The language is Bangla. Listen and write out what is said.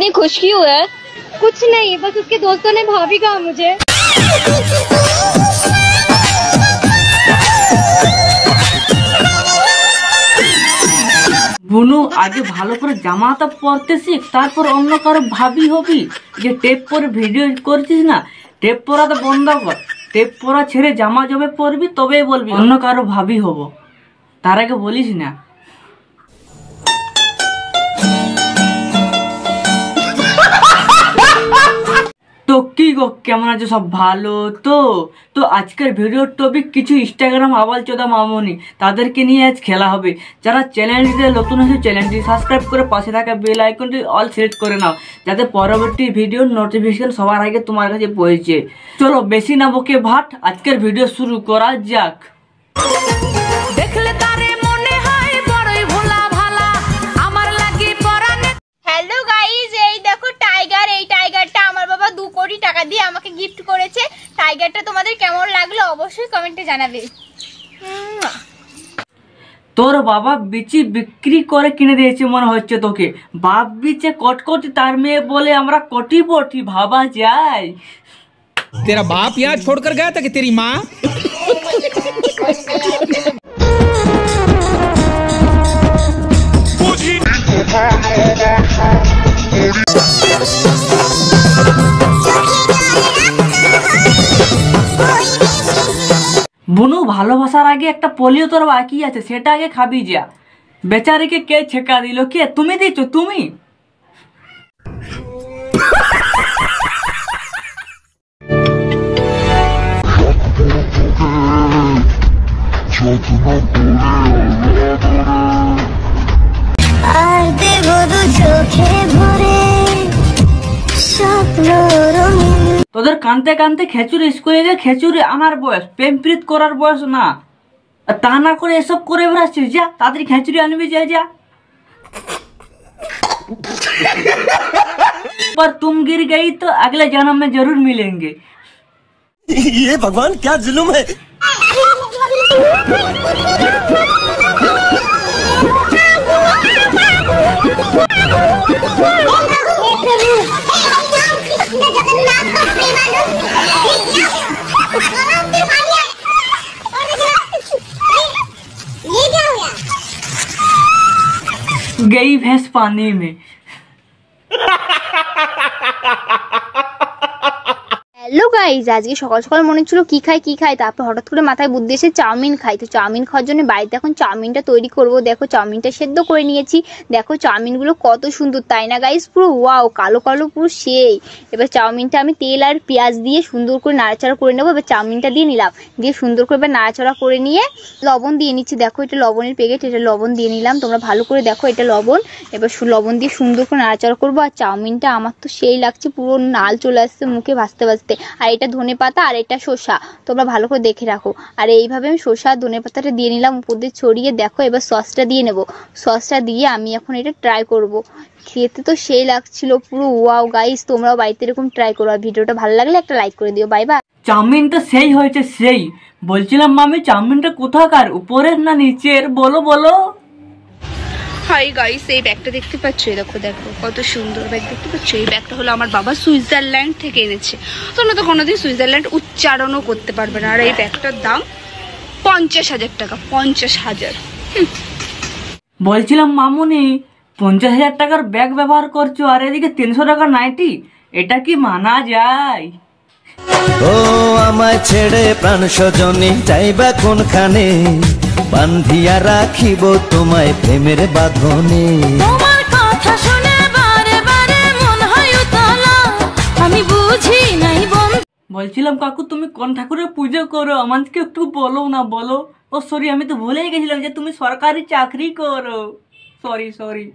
इतनी खुश क्यों है? कुछ नहीं, बस उसके दोस्तों ने भाभी कहा मुझे। বুনু আগে ভালো করে জামাটা পরতে শিখ, তারপর অন্য কারো ভাবি হবি। যে টেপ পরে ভিডিও করছিস না, টেপ পরাটা বন্ধ কর। টেপ পরা ছেড়ে জামা জবে পরবি, তবেই বলবি অন্য কারো ভাবি হব। তার আগে বলিস না। তো কি গো, কেমন আছে? সব ভালো তো? তো আজকের ভিডিওর টপিক কিছু ইনস্টাগ্রাম আবাল চোদা মামনি, তাদেরকে নিয়ে আজ খেলা হবে। যারা চ্যানেলটিতে নতুন আছে চ্যানেলটি সাবস্ক্রাইব করে পাশে থাকা বেল আইকনটি অল সিলেক্ট করে নাও, যাতে পরবর্তী ভিডিওর নোটিফিকেশন সবার আগে তোমার কাছে পৌঁছে। চলো বেশি না বকে ভাট, আজকের ভিডিও শুরু করা যাক। হ্যালো গাইজ, এই দেখো টাইগার। এই টাইগারটা আমার বাবা 2 কোটি টাকা দিয়ে আমাকে গিফট করেছে। টাইগারটা তোমাদের কেমন লাগলো অবশ্যই কমেন্টে জানাবে। তোর বাবা বিচি বিক্রি করে কিনে দিয়েছে মনে হচ্ছে তোকে। বাপ বিচে কটকটি, তার মেয়ে বলে আমরা কোটিপতি, ভাবা যায়? तेरा बाप यहाँ छोड़कर गया था कि तेरी माँ? বুনু, ভালোবাসার আগে একটা পোলিও তোর বাকি আছে, সেটা আগে খাবি যা। বেচারিকে কে ছেকা দিল? কে? তুমি দিচ্ছ? তুমি? তোদের কানতে কানতে খেচুরি স্কুলে গিয়ে খেচুরি আনার বয়স, প্রেম প্রীত করার বয়স না। তা না করে এসব করে বেড়াচ্ছিস, যা তাড়াতাড়ি খেচুরি আনবি, যা যা। पर तुम गिर गई तो अगले जन्म में जरूर मिलेंगे। ये भगवान क्या जुल्म है। गई भैंस पानी में। হ্যালো গাইজ, আজকে সকাল সকাল মনে ছিল কি খাই, তারপর হঠাৎ করে মাথায় বুদ্ধি এসে চাউমিন খাই। তো চাউমিন খাওয়ার জন্য বাড়িতে এখন চাউমিনটা তৈরি করব। দেখো চাউমিনটা সেদ্ধ করে নিয়েছি। দেখো চাউমিনগুলো কত সুন্দর, তাই না গাইজ? পুরো ওয়াও, কালো কালো পুরো সেই। এবার চাউমিনটা আমি তেল আর পেঁয়াজ দিয়ে সুন্দর করে নাড়াচাড়া করে নেবো। এবার চাউমিনটা দিয়ে নিলাম, দিয়ে সুন্দর করে এবার নাড়াচাড়া করে নিয়ে লবণ দিয়ে নিচ্ছি। দেখো এটা লবণের প্যাকেট, এটা লবণ দিয়ে নিলাম। তোমরা ভালো করে দেখো, এটা লবণ। এবার লবণ দিয়ে সুন্দর করে নাড়াচাড়া করবো। আর চাউমিনটা আমার তো সেই লাগছে, পুরো নাল চলে আসছে মুখে ভাজতে ভাজতে। আর এটা ধনেপাতা আর এটা শসা, তোমরা ভালো করে দেখে রাখো। আর এইভাবে আমি শসা আর ধনেপাতাটা দিয়ে নিলাম, উপর দিয়ে ছড়িয়ে। দেখো এবার সসটা দিয়ে নেব। সসটা দিয়ে আমি এখন এটা ট্রাই করব। খেতে তো সেই লাগছিল পুরো ওয়াও গাইস, তোমরাও বাড়িতে এরকম ট্রাই করো। আর ভিডিওটা ভালো লাগলে একটা লাইক করে দিও। Bye bye. চাউমিনটা সেই হয়েছে সেই। বলছিলাম মামি, চাউমিনটা কোথাকার, উপরের না নিচের? বলো বলো। হাই গাইস, এই ব্যাগটা দেখতে পাচ্ছ? দেখো দেখো কত সুন্দর ব্যাগ দেখতে পাচ্ছ? এই ব্যাগটা হলো আমার বাবা সুইজারল্যান্ড থেকে এনেছে। তোমরা তো কোনোদিন সুইজারল্যান্ড উচ্চারণও করতে পারবে না। আর এই ব্যাগটার দাম 50,000 টাকা। 50,000। বলছিলাম মামুনি, 50,000 টাকার ব্যাগ ব্যবহার করছো আর এদিকে 300 টাকার নাইটি, এটা কি মানা যায়? ও আমায় ছেড়ে প্রাণ স্বজনী যাইবা কোনখানে, বান্ধিয়া রাখিব তোমায় প্রেমের বাঁধনে। তোমার কথা শুনে বারে বারে মন হয় উতলা, আমি বুঝি নাই বন্ধু। বলছিলাম কাকু, তুমি কোন ঠাকুরের পুজো করো, আমাদেরকে একটু বলো না, বলো। ও সরি, আমি তো ভুলেই গেছিলাম যে তুমি সরকারি চাকরি করো। সরি।